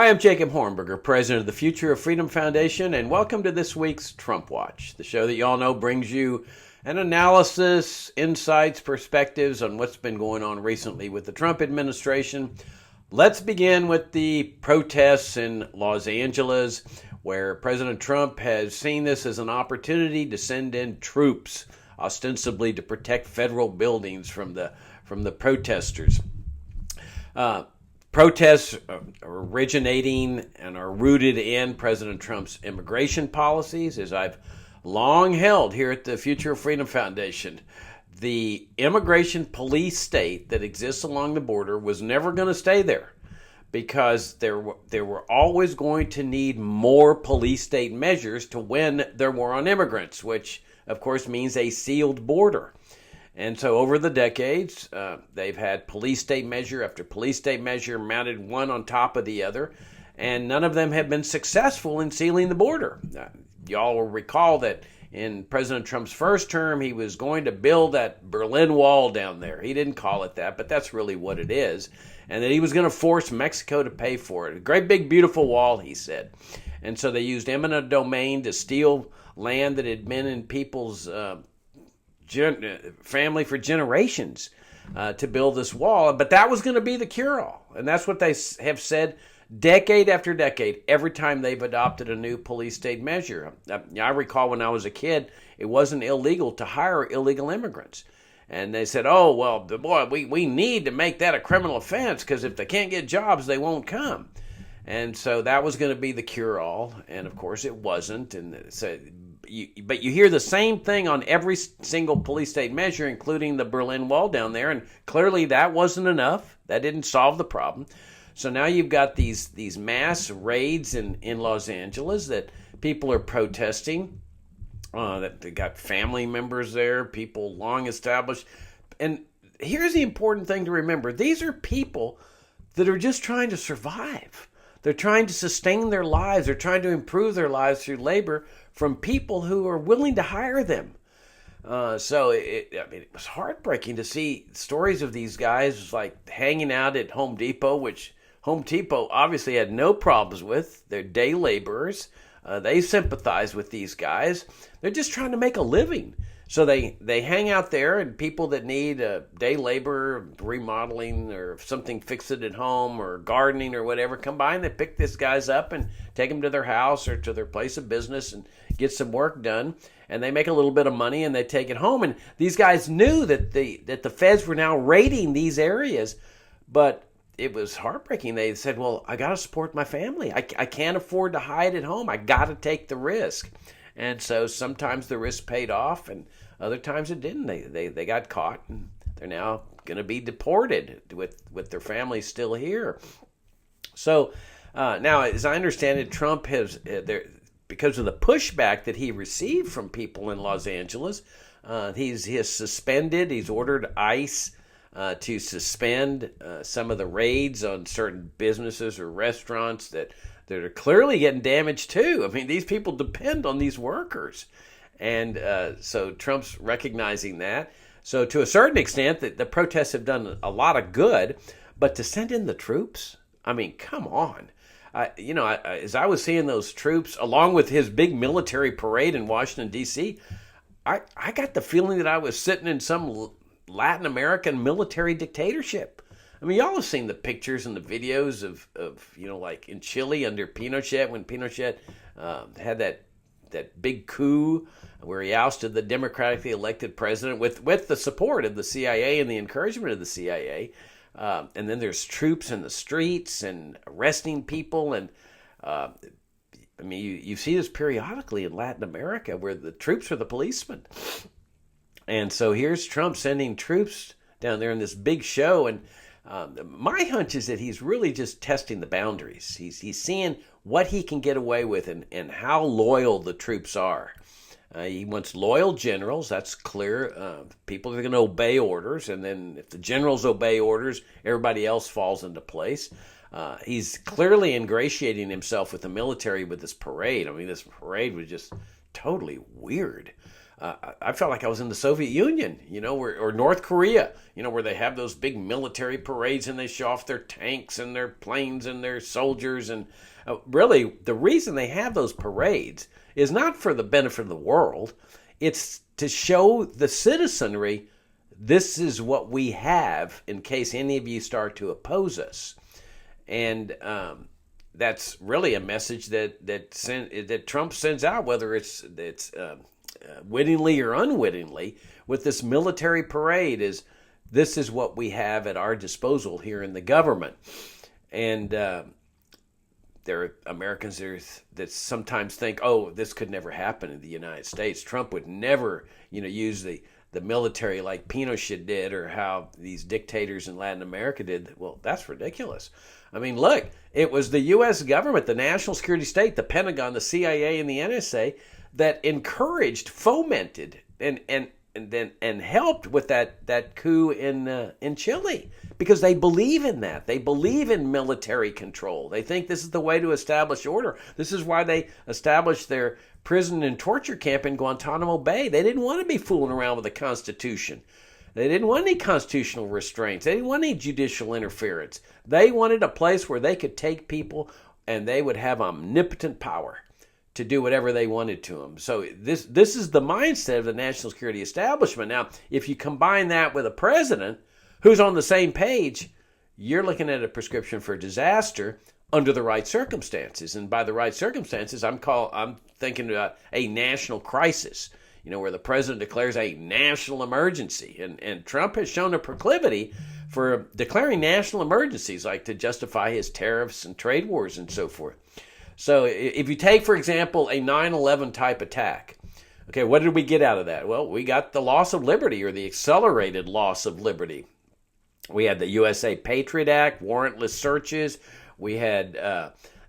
Hi, I'm Jacob Hornberger, president of the Future of Freedom Foundation, and welcome to this week's Trump Watch, the show that you all know brings you an analysis, insights, perspectives on what's been going on recently with the Trump administration. Let's begin with the protests in Los Angeles, where President Trump has seen this as an opportunity to send in troops, ostensibly to protect federal buildings from the protesters. Protests are originating and are rooted in President Trump's immigration policies. As I've long held here at the Future of Freedom Foundation, the immigration police state that exists along the border was never going to stay there, because there were always going to need more police state measures to win their war on immigrants, which of course means a sealed border. And so over the decades, they've had police state measure after police state measure mounted one on top of the other, and none of them have been successful in sealing the border. Y'all will recall that in President Trump's first term, he was going to build that Berlin Wall down there. He didn't call it that, but that's really what it is. And that he was going to force Mexico to pay for it. A great big beautiful wall, he said. And so they used eminent domain to steal land that had been in people's family for generations to build this wall. But that was going to be the cure-all. And that's what they have said decade after decade, every time they've adopted a new police state measure. I recall when I was a kid, it wasn't illegal to hire illegal immigrants. And they said, oh, well, boy, we need to make that a criminal offense, because if they can't get jobs, they won't come. And so that was going to be the cure-all. And, of course, it wasn't. And so, but you hear the same thing on every single police state measure, including the Berlin Wall down there. And clearly that wasn't enough. That didn't solve the problem. So now you've got these mass raids in Los Angeles that people are protesting. That they got family members there, people long established. And here's the important thing to remember. These are people that are just trying to survive. They're trying to sustain their lives. They're trying to improve their lives through labor from people who are willing to hire them. So it was heartbreaking to see stories of these guys like hanging out at Home Depot, which Home Depot obviously had no problems with. They're day laborers. They sympathize with these guys. They're just trying to make a living. So they hang out there, and people that need day labor, remodeling, or something, fix it at home, or gardening, or whatever, come by and they pick these guys up and take them to their house or to their place of business and get some work done. And they make a little bit of money and they take it home. And these guys knew that the feds were now raiding these areas, but it was heartbreaking. They said, well, I got to support my family. I can't afford to hide at home. I got to take the risk. And so sometimes the risk paid off, and other times it didn't. They got caught, and they're now going to be deported with their families still here. So now, as I understand it, Trump has, because of the pushback that he received from people in Los Angeles, he has suspended, he's ordered ICE to suspend some of the raids on certain businesses or restaurants that are clearly getting damaged too. I mean, these people depend on these workers. And so Trump's recognizing that. So to a certain extent, the protests have done a lot of good. But to send in the troops, I mean, come on. As I was seeing those troops, along with his big military parade in Washington, D.C., I got the feeling that I was sitting in some Latin American military dictatorship. I mean, y'all have seen the pictures and the videos of like in Chile under Pinochet, when Pinochet had that big coup where he ousted the democratically elected president with the support of the CIA and the encouragement of the CIA. And then there's troops in the streets and arresting people. And you see this periodically in Latin America, where the troops are the policemen. And so here's Trump sending troops down there in this big show. And my hunch is that he's really just testing the boundaries. He's seeing what he can get away with and how loyal the troops are. He wants loyal generals. That's clear. People are going to obey orders. And then if the generals obey orders, everybody else falls into place. He's clearly ingratiating himself with the military with this parade. I mean, this parade was just totally weird. I felt like I was in the Soviet Union, or North Korea, where they have those big military parades and they show off their tanks and their planes and their soldiers. And really, the reason they have those parades is not for the benefit of the world. It's to show the citizenry, this is what we have in case any of you start to oppose us. And that's really a message that Trump sends out, whether it's wittingly or unwittingly, with this military parade. This is what we have at our disposal here in the government. And there are Americans that sometimes think, oh, this could never happen in the United States. Trump would never, use the military like Pinochet did, or how these dictators in Latin America did. Well, that's ridiculous. I mean, look, it was the U.S. government, the national security state, the Pentagon, the CIA, and the NSA that encouraged, fomented, and helped with that coup in Chile, because they believe in that. They believe in military control. They think this is the way to establish order. This is why they established their prison and torture camp in Guantanamo Bay. They didn't want to be fooling around with the Constitution. They didn't want any constitutional restraints. They didn't want any judicial interference. They wanted a place where they could take people and they would have omnipotent power to do whatever they wanted to them. So this is the mindset of the national security establishment. Now, if you combine that with a president who's on the same page, you're looking at a prescription for disaster under the right circumstances. And by the right circumstances, I'm thinking about a national crisis, where the president declares a national emergency. And Trump has shown a proclivity for declaring national emergencies, like to justify his tariffs and trade wars and so forth. So if you take, for example, a 9/11 type attack, okay, what did we get out of that? Well, we got the loss of liberty, or the accelerated loss of liberty. We had the USA Patriot Act, warrantless searches. We had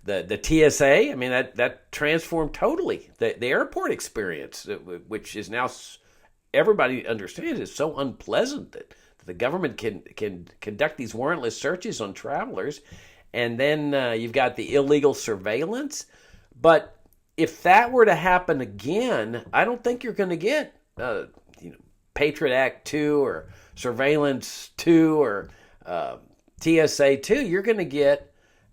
the TSA. I mean, that transformed totally the airport experience, which is now, everybody understands, is so unpleasant that the government can conduct these warrantless searches on travelers. And then you've got the illegal surveillance. But if that were to happen again, I don't think you're going to get Patriot Act 2 or Surveillance 2 or TSA 2. You're going to get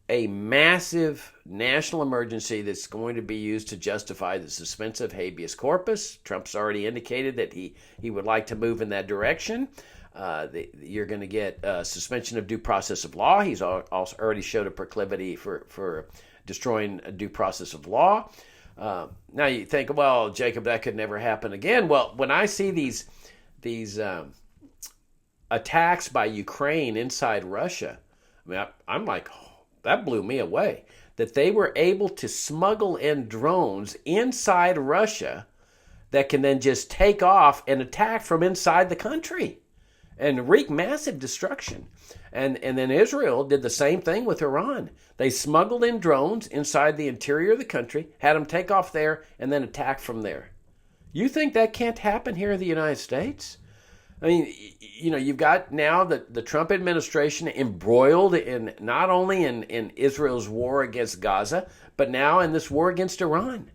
a massive national emergency that's going to be used to justify the suspension of habeas corpus. Trump's already indicated that he would like to move in that direction. You're going to get suspension of due process of law. He's also already showed a proclivity for destroying a due process of law. Now you think, well, Jacob, that could never happen again. Well, when I see these attacks by Ukraine inside Russia, I mean, I'm like, oh, that blew me away. That they were able to smuggle in drones inside Russia that can then just take off and attack from inside the country and wreak massive destruction. And then Israel did the same thing with Iran. They smuggled in drones inside the interior of the country, had them take off there, and then attack from there. You think that can't happen here in the United States? I mean, you've got now the Trump administration embroiled in not only in Israel's war against Gaza, but now in this war against Iran.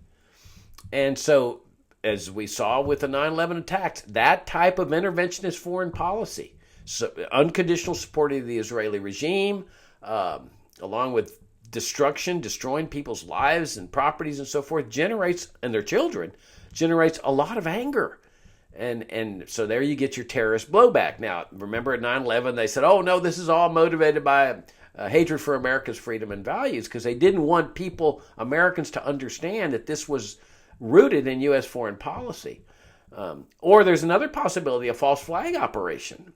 And so, as we saw with the 9/11 attacks, that type of interventionist foreign policy, so unconditional support of the Israeli regime, along with destroying people's lives and properties and so forth, and their children, generates a lot of anger. And so there you get your terrorist blowback. Now, remember at 9/11, they said, oh, no, this is all motivated by hatred for America's freedom and values, because they didn't want Americans to understand that this was rooted in U.S. foreign policy. Or there's another possibility, a false flag operation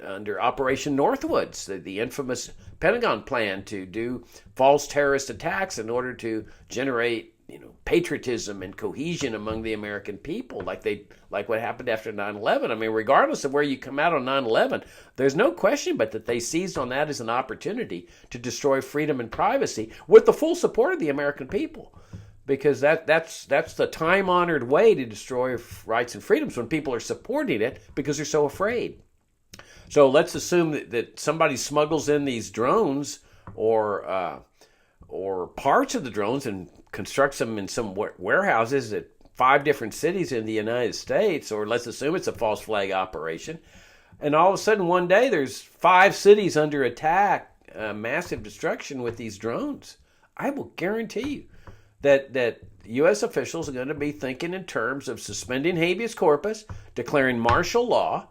under Operation Northwoods, the infamous Pentagon plan to do false terrorist attacks in order to generate patriotism and cohesion among the American people, like what happened after 9/11. I mean, regardless of where you come out on 9/11, there's no question but that they seized on that as an opportunity to destroy freedom and privacy with the full support of the American people. Because that's the time-honored way to destroy rights and freedoms, when people are supporting it because they're so afraid. So let's assume that somebody smuggles in these drones or parts of the drones and constructs them in some warehouses at 5 different cities in the United States, or let's assume it's a false flag operation, and all of a sudden one day there's 5 cities under attack, massive destruction with these drones. I will guarantee you that U.S. officials are going to be thinking in terms of suspending habeas corpus, declaring martial law,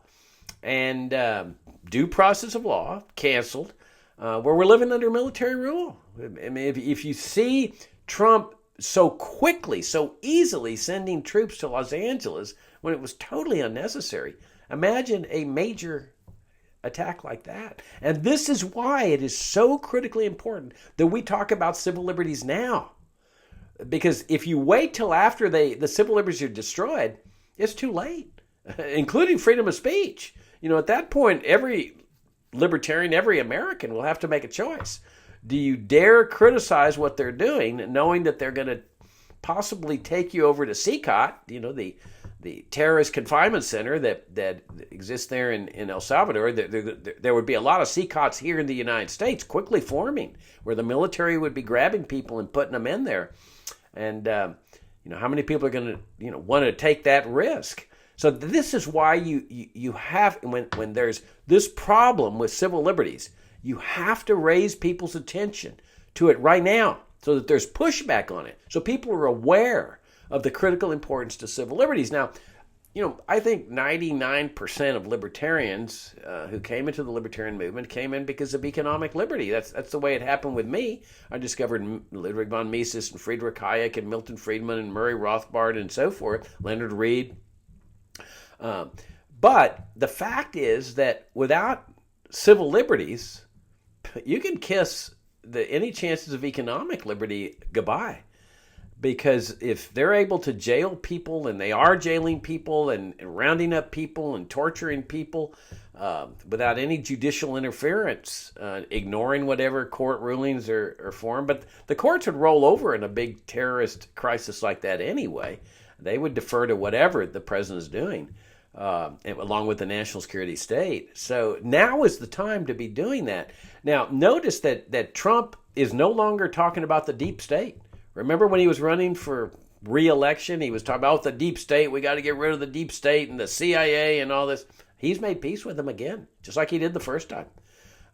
and due process of law canceled, where we're living under military rule. I mean, if you see Trump so quickly, so easily sending troops to Los Angeles when it was totally unnecessary, imagine a major attack like that. And this is why it is so critically important that we talk about civil liberties now. Because if you wait till after the civil liberties are destroyed, it's too late, including freedom of speech. At that point, every libertarian, every American will have to make a choice. Do you dare criticize what they're doing, knowing that they're going to possibly take you over to CCOT, the terrorist confinement center that exists there in El Salvador? There would be a lot of CCOTs here in the United States quickly forming, where the military would be grabbing people and putting them in there. And how many people are going to want to take that risk? So this is why you have, when there's this problem with civil liberties, you have to raise people's attention to it right now so that there's pushback on it, so people are aware of the critical importance to civil liberties. Now, I think 99% of libertarians who came into the libertarian movement came in because of economic liberty. That's the way it happened with me. I discovered Ludwig von Mises and Friedrich Hayek and Milton Friedman and Murray Rothbard and so forth, Leonard Read. But the fact is that without civil liberties, you can kiss any chances of economic liberty goodbye. Because if they're able to jail people, and they are jailing people and rounding up people and torturing people without any judicial interference, ignoring whatever court rulings are formed, but the courts would roll over in a big terrorist crisis like that anyway. They would defer to whatever the president's doing, along with the national security state. So now is the time to be doing that. Now, notice that Trump is no longer talking about the deep state. Remember when he was running for re-election, he was talking about the deep state, we got to get rid of the deep state and the CIA and all this. He's made peace with them again, just like he did the first time.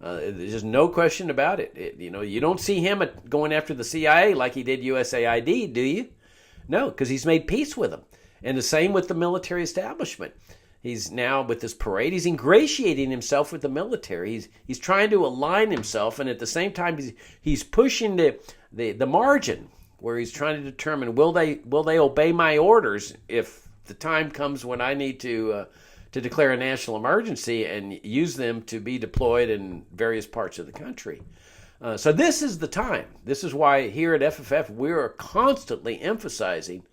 There's just no question about it. You don't see him going after the CIA like he did USAID, do you? No, because he's made peace with them. And the same with the military establishment. He's now, with this parade, he's ingratiating himself with the military. He's trying to align himself, and at the same time, he's pushing the margin, where he's trying to determine, will they obey my orders if the time comes when I need to declare a national emergency and use them to be deployed in various parts of the country. So this is the time. This is why here at FFF we are constantly emphasizing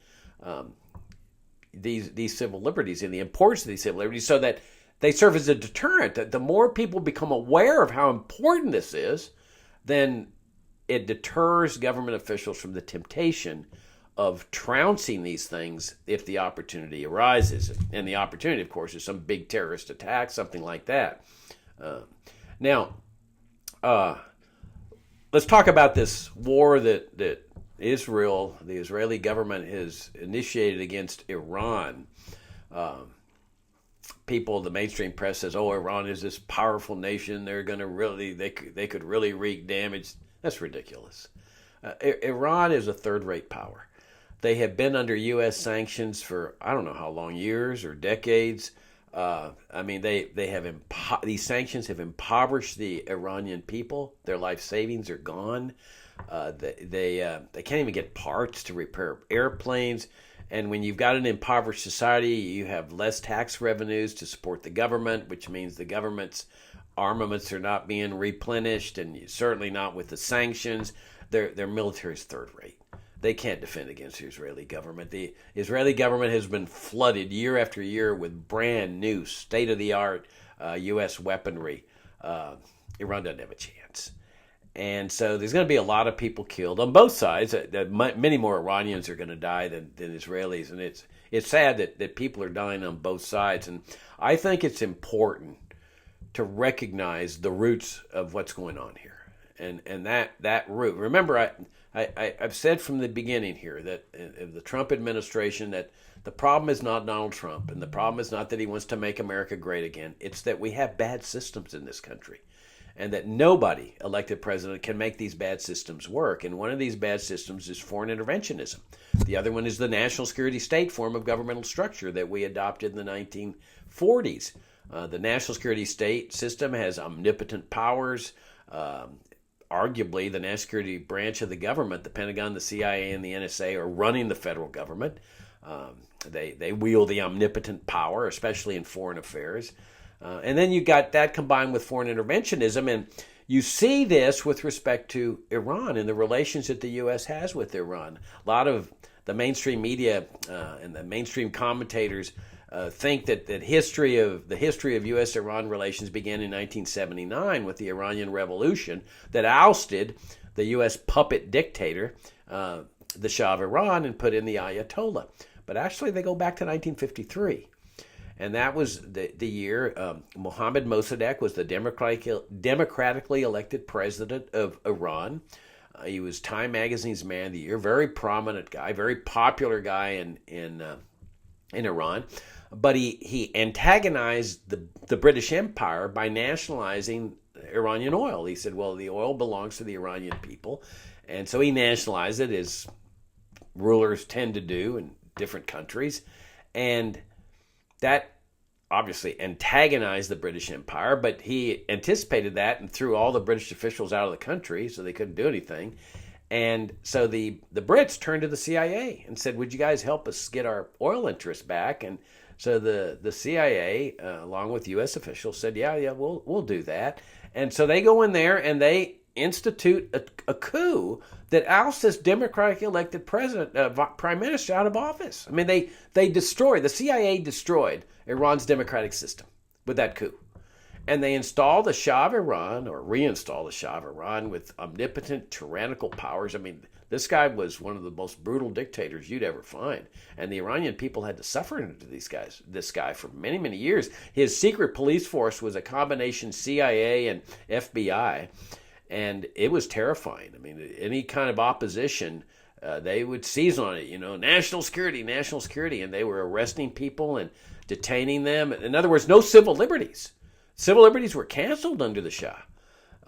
these civil liberties and the importance of these civil liberties, so that they serve as a deterrent. That the more people become aware of how important this is, then it deters government officials from the temptation of trouncing these things if the opportunity arises. And the opportunity, of course, is some big terrorist attack, something like that. Now, let's talk about this war that Israel, the Israeli government, has initiated against Iran. People, the mainstream press says, "Oh, Iran is this powerful nation. They're going to really, they could really wreak damage." That's ridiculous. Iran is a third-rate power. They have been under U.S. sanctions for I don't know how long, years or decades. These sanctions have impoverished the Iranian people. Their life savings are gone. They can't even get parts to repair airplanes. And when you've got an impoverished society, you have less tax revenues to support the government, which means the government's armaments are not being replenished, and certainly not with the sanctions. Their military is third rate. They can't defend against the Israeli government. The Israeli government has been flooded year after year with brand new, state-of-the-art U.S. weaponry. Iran doesn't have a chance. And so there's going to be a lot of people killed on both sides. Many more Iranians are going to die than Israelis. And it's sad that people are dying on both sides. And I think it's important to recognize the roots of what's going on here. And that root. Remember, I've said from the beginning here that the Trump administration that the problem is not Donald Trump, and the problem is not that he wants to make America great again. It's that we have bad systems in this country, and that nobody elected president can make these bad systems work. And one of these bad systems is foreign interventionism. The other one is the national security state form of governmental structure that we adopted in the 1940s. The national security state system has omnipotent powers. Arguably, the national security branch of the government, the Pentagon, the CIA, and the NSA, are running the federal government. They wield the omnipotent power, especially in foreign affairs. And then you got that combined with foreign interventionism, and you see this with respect to Iran and the relations that the U.S. has with Iran. A lot of the mainstream media and the mainstream commentators think that the history of U.S.-Iran relations began in 1979 with the Iranian Revolution that ousted the U.S. puppet dictator, the Shah of Iran, and put in the Ayatollah. But actually, they go back to 1953. And that was the year Mohammad Mossadegh was the democratically elected president of Iran. He was Time Magazine's Man of the Year, very prominent guy, very popular guy in Iran. But he antagonized the British Empire by nationalizing Iranian oil. He said, well, the oil belongs to the Iranian people. And so he nationalized it, as rulers tend to do in different countries. And that obviously antagonized the British Empire, but he anticipated that and threw all the British officials out of the country so they couldn't do anything. And so the Brits turned to the CIA and said, would you guys help us get our oil interests back? And so the CIA, along with U.S. officials, said, yeah, we'll do that. And so they go in there and they institute a coup that ousts this democratically elected prime minister out of office. I mean, the CIA destroyed Iran's democratic system with that coup. And they install the Shah of Iran, or reinstall the Shah of Iran, with omnipotent tyrannical powers. I mean, this guy was one of the most brutal dictators you'd ever find. And the Iranian people had to suffer under this guy for many, many years. His secret police force was a combination CIA and FBI. And it was terrifying. I mean, any kind of opposition, they would seize on it, national security. And they were arresting people and detaining them. In other words, no civil liberties. Civil liberties were canceled under the Shah.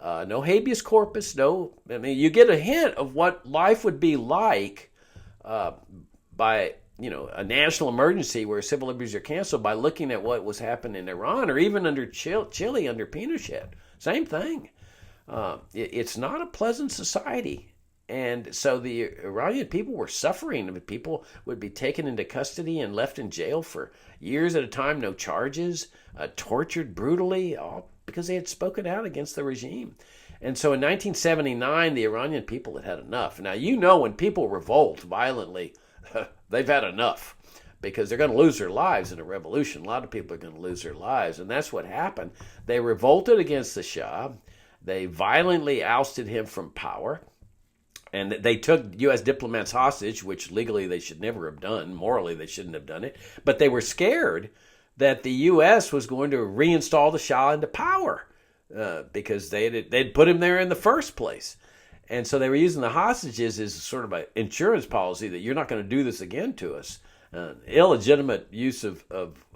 No habeas corpus, you get a hint of what life would be like by, a national emergency where civil liberties are canceled by looking at what was happening in Iran, or even under Chile under Pinochet. Same thing. It's not a pleasant society. And so the Iranian people were suffering. I mean, people would be taken into custody and left in jail for years at a time, no charges, tortured brutally, all because they had spoken out against the regime. And so in 1979, the Iranian people had enough. Now, when people revolt violently, they've had enough, because they're going to lose their lives in a revolution. A lot of people are going to lose their lives. And that's what happened. They revolted against the Shah. They violently ousted him from power. And they took U.S. diplomats hostage, which legally they should never have done. Morally, they shouldn't have done it. But they were scared that the U.S. was going to reinstall the Shah into power because they'd put him there in the first place. And so they were using the hostages as sort of an insurance policy that you're not going to do this again to us. Illegitimate use of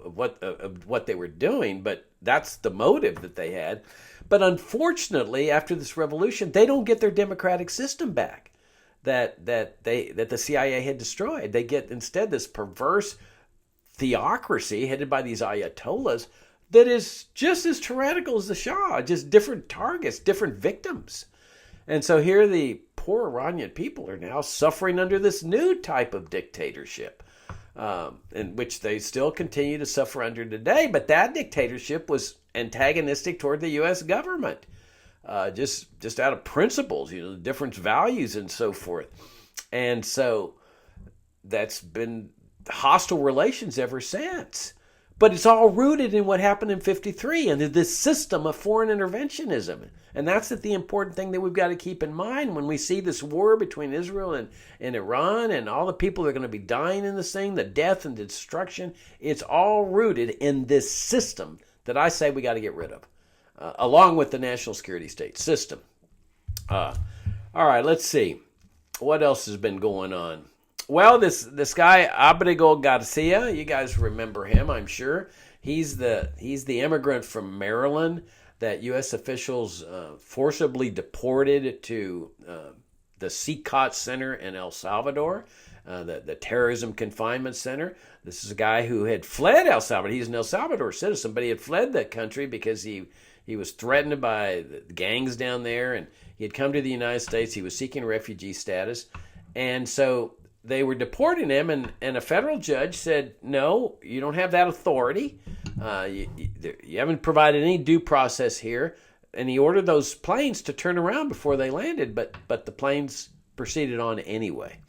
what they were doing, but that's the motive that they had. But unfortunately, after this revolution, they don't get their democratic system back that the CIA had destroyed. They get instead this perverse theocracy headed by these ayatollahs that is just as tyrannical as the Shah, just different targets, different victims. And so here the poor Iranian people are now suffering under this new type of dictatorship, in which they still continue to suffer under today. But that dictatorship was antagonistic toward the U.S. government, just out of principles, different values and so forth. And so that's been hostile relations ever since. But it's all rooted in what happened in 1953 and this system of foreign interventionism. And that's the important thing that we've got to keep in mind when we see this war between Israel and Iran and all the people that are going to be dying in this thing, the death and destruction. It's all rooted in this system that I say we got to get rid of, along with the national security state system. All right, let's see. What else has been going on? Well, this guy Abrigo Garcia, you guys remember him, I'm sure. He's the immigrant from Maryland that U.S. officials forcibly deported to the CICOT Center in El Salvador, the terrorism confinement center. This is a guy who had fled El Salvador. He's an El Salvador citizen, but he had fled that country because he was threatened by the gangs down there, and he had come to the United States. He was seeking refugee status, and so they were deporting him, and a federal judge said, no, you don't have that authority. You haven't provided any due process here. And he ordered those planes to turn around before they landed, but the planes proceeded on anyway.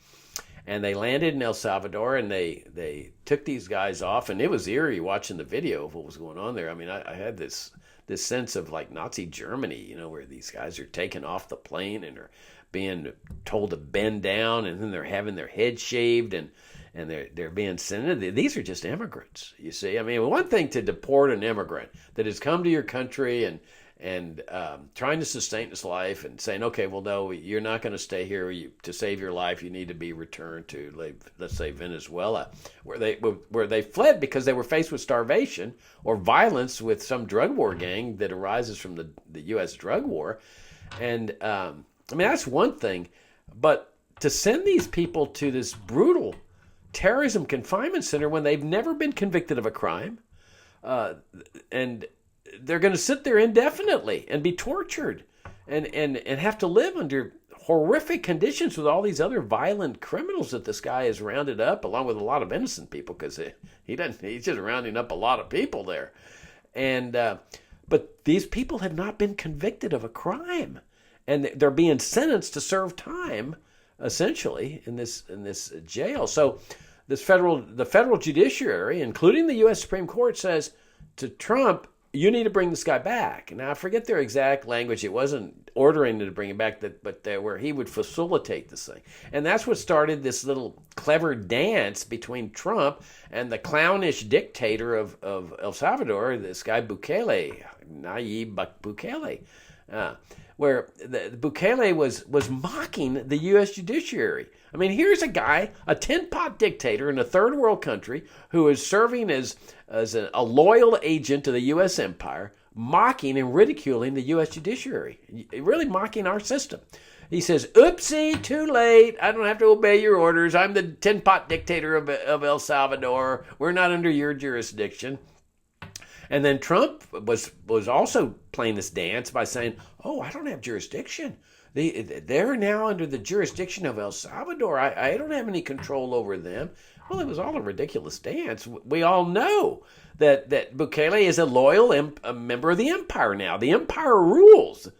And they landed in El Salvador, and they took these guys off, and it was eerie watching the video of what was going on there. I mean, I had this sense of like Nazi Germany, where these guys are taken off the plane and are being told to bend down, and then they're having their head shaved, and they're being sent. These are just immigrants, you see. I mean, one thing to deport an immigrant that has come to your country and trying to sustain his life and saying, okay, well, no, you're not going to stay here. To save your life, you need to be returned to, let's say, Venezuela, where they fled because they were faced with starvation or violence with some drug war gang that arises from the U.S. drug war. And I mean, that's one thing, but to send these people to this brutal terrorism confinement center when they've never been convicted of a crime, and they're going to sit there indefinitely and be tortured and have to live under horrific conditions with all these other violent criminals that this guy has rounded up, along with a lot of innocent people, because he's just rounding up a lot of people there. And but these people have not been convicted of a crime, and they're being sentenced to serve time essentially in this jail. So the federal judiciary, including the U.S. Supreme Court, says to Trump, you need to bring this guy back. Now, I forget their exact language. It wasn't ordering to bring him back, but where he would facilitate this thing. And that's what started this little clever dance between Trump and the clownish dictator of El Salvador, this guy Bukele, Nayib Bukele, where Bukele was mocking the U.S. judiciary. I mean, here's a guy, a tin-pot dictator in a third world country who is serving as a loyal agent to the U.S. empire, mocking and ridiculing the U.S. judiciary, really mocking our system. He says, oopsie, too late. I don't have to obey your orders. I'm the tin-pot dictator of El Salvador. We're not under your jurisdiction. And then Trump was also playing this dance by saying, oh, I don't have jurisdiction. They're now under the jurisdiction of El Salvador. I don't have any control over them. Well, it was all a ridiculous dance. We all know that Bukele is a loyal member of the empire now. The empire rules.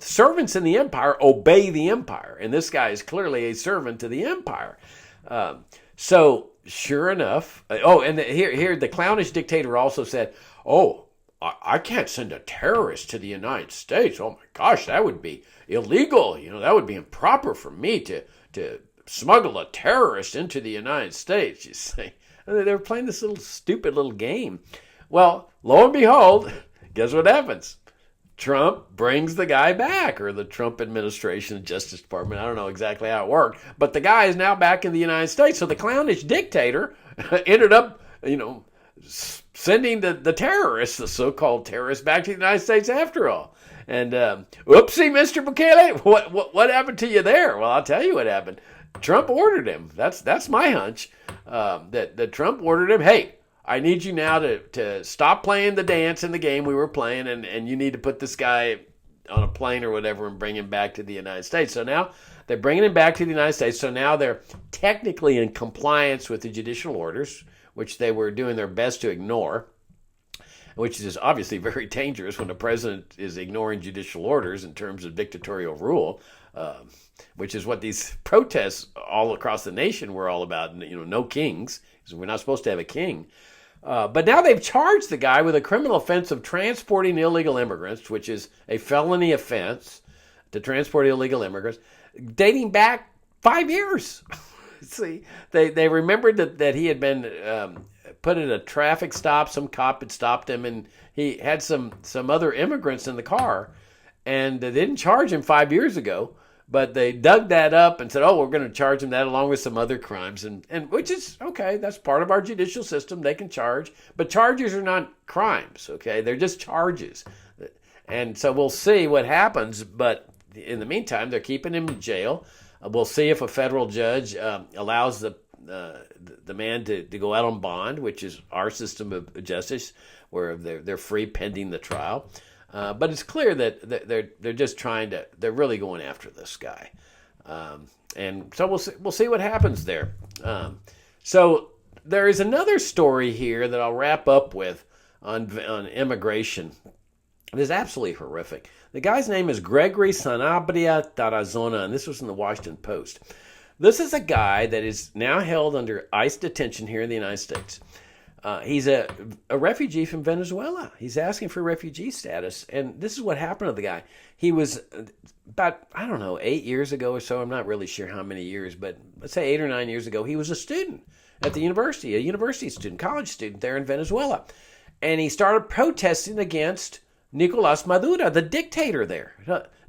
Servants in the empire obey the empire. And this guy is clearly a servant to the empire. So sure enough, here the clownish dictator also said, oh, I can't send a terrorist to the United States. Oh my gosh, that would be illegal. That would be improper for me to smuggle a terrorist into the United States, you see. And they were playing this stupid little game. Well, lo and behold, guess what happens? Trump brings the guy back, or the Trump administration, Justice Department. I don't know exactly how it worked, but the guy is now back in the United States. So the clownish dictator ended up, sending the terrorists, the so-called terrorists, back to the United States after all. And whoopsie, Mr. Bukele, what happened to you there? Well, I'll tell you what happened. Trump ordered him. That's my hunch. That Trump ordered him. Hey, I need you now to stop playing the dance in the game we were playing, and you need to put this guy on a plane or whatever and bring him back to the United States. So now they're bringing him back to the United States. So now they're technically in compliance with the judicial orders, which they were doing their best to ignore, which is obviously very dangerous when the president is ignoring judicial orders in terms of dictatorial rule, which is what these protests all across the nation were all about. No kings, because we're not supposed to have a king. But now they've charged the guy with a criminal offense of transporting illegal immigrants, which is a felony offense to transport illegal immigrants, dating back 5 years. See, they remembered that he had been put in a traffic stop. Some cop had stopped him, and he had some other immigrants in the car, and they didn't charge him 5 years ago. But they dug that up and said, "Oh, we're going to charge him that along with some other crimes," and which is okay. That's part of our judicial system. They can charge, but charges are not crimes. Okay, they're just charges, and so we'll see what happens. But in the meantime, they're keeping him in jail. We'll see if a federal judge allows the man to go out on bond, which is our system of justice, where they're free pending the trial. But it's clear that they're just they're really going after this guy, and so we'll see what happens there. So there is another story here that I'll wrap up with on immigration. It is absolutely horrific. The guy's name is Gregory Sanabria Tarazona, and this was in the Washington Post. This is a guy that is now held under ICE detention here in the United States. He's a refugee from Venezuela. He's asking for refugee status. And this is what happened to the guy. He was about, 8 years ago or so. I'm not really sure how many years, but let's say 8 or 9 years ago, he was a student at the university, a university student, college student there in Venezuela. And he started protesting against Nicolas Maduro, the dictator there.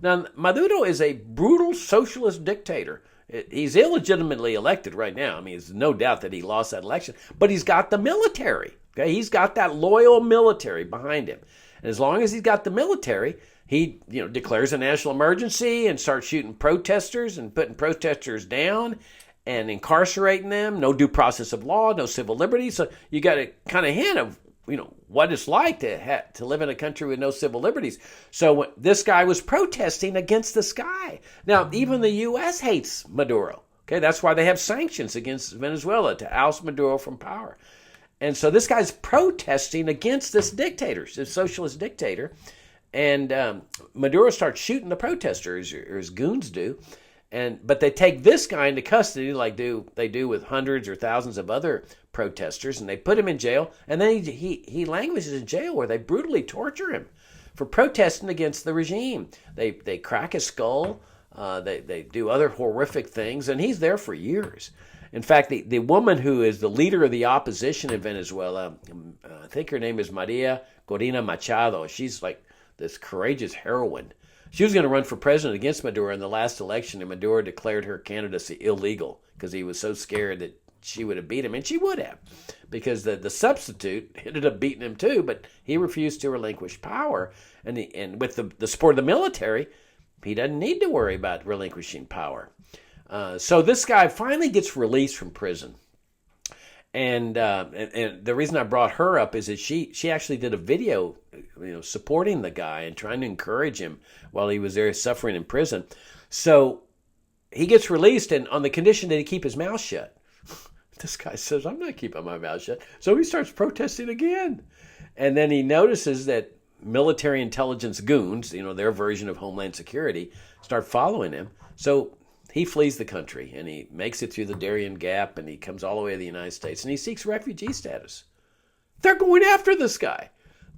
Now, Maduro is a brutal socialist dictator. He's illegitimately elected right now. I mean, there's no doubt that he lost that election, but he's got the military. Okay, he's got that loyal military behind him, and as long as he's got the military, he declares a national emergency and starts shooting protesters and putting protesters down and incarcerating them. No due process of law, no civil liberties. So you got a kind of hint of what it's like to live in a country with no civil liberties. So this guy was protesting against this guy. Now, even the U.S. hates Maduro. Okay, that's why they have sanctions against Venezuela to oust Maduro from power. And so this guy's protesting against this dictator, this socialist dictator. And Maduro starts shooting the protesters, or his goons do. But they take this guy into custody like they do with hundreds or thousands of other protesters, and they put him in jail, and then he languishes in jail where they brutally torture him for protesting against the regime. They crack his skull, they do other horrific things, and he's there for years. In fact, the woman who is the leader of the opposition in Venezuela, I think her name is Maria Corina Machado. She's like this courageous heroine. She was going to run for president against Maduro in the last election, and Maduro declared her candidacy illegal because he was so scared that she would have beat him, and she would have, because the substitute ended up beating him too, but he refused to relinquish power, and with the support of the military, he doesn't need to worry about relinquishing power. So this guy finally gets released from prison. And the reason I brought her up is that she actually did a video, supporting the guy and trying to encourage him while he was there suffering in prison. So he gets released, and on the condition that he keep his mouth shut. This guy says, "I'm not keeping my mouth shut." So he starts protesting again. And then he notices that military intelligence goons, their version of Homeland Security, start following him. So he flees the country, and he makes it through the Darien Gap, and he comes all the way to the United States, and he seeks refugee status. They're going after this guy.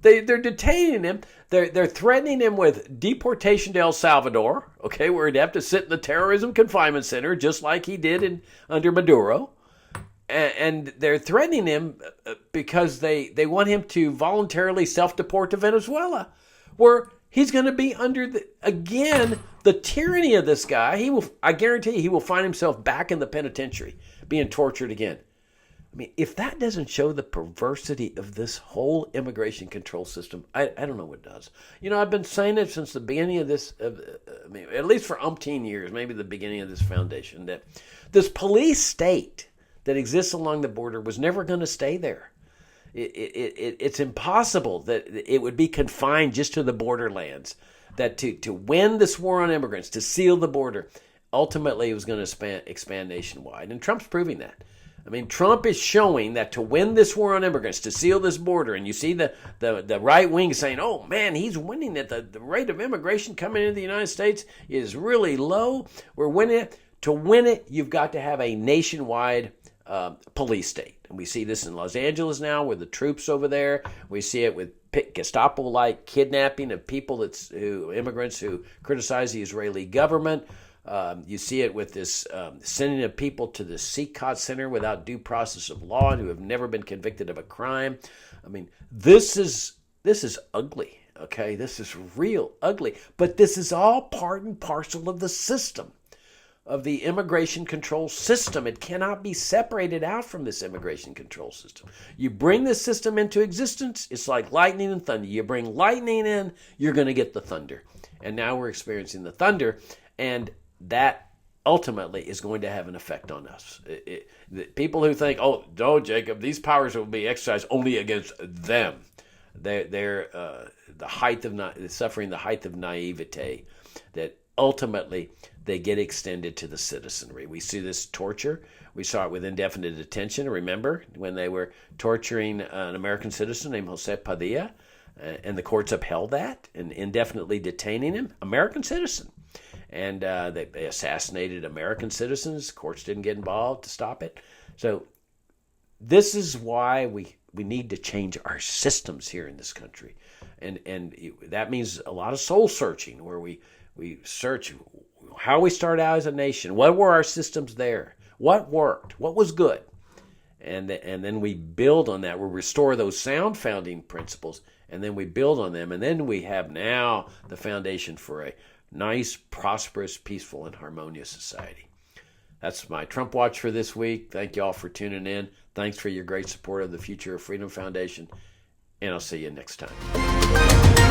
They're detaining him. They're threatening him with deportation to El Salvador, okay, where he'd have to sit in the terrorism confinement center, just like he did under Maduro. And they're threatening him because they want him to voluntarily self-deport to Venezuela, where he's going to be under the tyranny of this guy. I guarantee he will find himself back in the penitentiary, being tortured again. I mean, if that doesn't show the perversity of this whole immigration control system, I don't know what does. I've been saying it since the beginning of this, at least for umpteen years, maybe the beginning of this foundation, that this police state that exists along the border was never going to stay there. It's impossible that it would be confined just to the borderlands. That to win this war on immigrants, to seal the border, ultimately it was going to expand nationwide. And Trump's proving that. I mean, Trump is showing that to win this war on immigrants, to seal this border, and you see the right wing saying, "Oh man, he's winning it. The rate of immigration coming into the United States is really low. We're winning it." To win it, you've got to have a nationwide police state. And we see this in Los Angeles now with the troops over there. We see it with Gestapo-like kidnapping of immigrants who criticize the Israeli government. You see it with this sending of people to the CICOT Center without due process of law and who have never been convicted of a crime. I mean, this is ugly. Okay, this is real ugly. But this is all part and parcel of the system, of the immigration control system. It cannot be separated out from this immigration control system. You bring this system into existence, it's like lightning and thunder. You bring lightning in, you're going to get the thunder. And now we're experiencing the thunder, and that ultimately is going to have an effect on us. The people who think, oh, no, Jacob, these powers will be exercised only against them. They're suffering the height of naivete, that ultimately they get extended to the citizenry. We see this torture. We saw it with indefinite detention. Remember when they were torturing an American citizen named Jose Padilla, and the courts upheld that and indefinitely detaining him, American citizen. And they assassinated American citizens. Courts didn't get involved to stop it. So this is why we need to change our systems here in this country. And that means a lot of soul searching, where we search how we start out as a nation. What were our systems there? What worked? What was good? And then we build on that. We restore those sound founding principles, and then we build on them. And then we have now the foundation for a nice, prosperous, peaceful, and harmonious society. That's my Trump Watch for this week. Thank you all for tuning in. Thanks for your great support of the Future of Freedom Foundation, and I'll see you next time.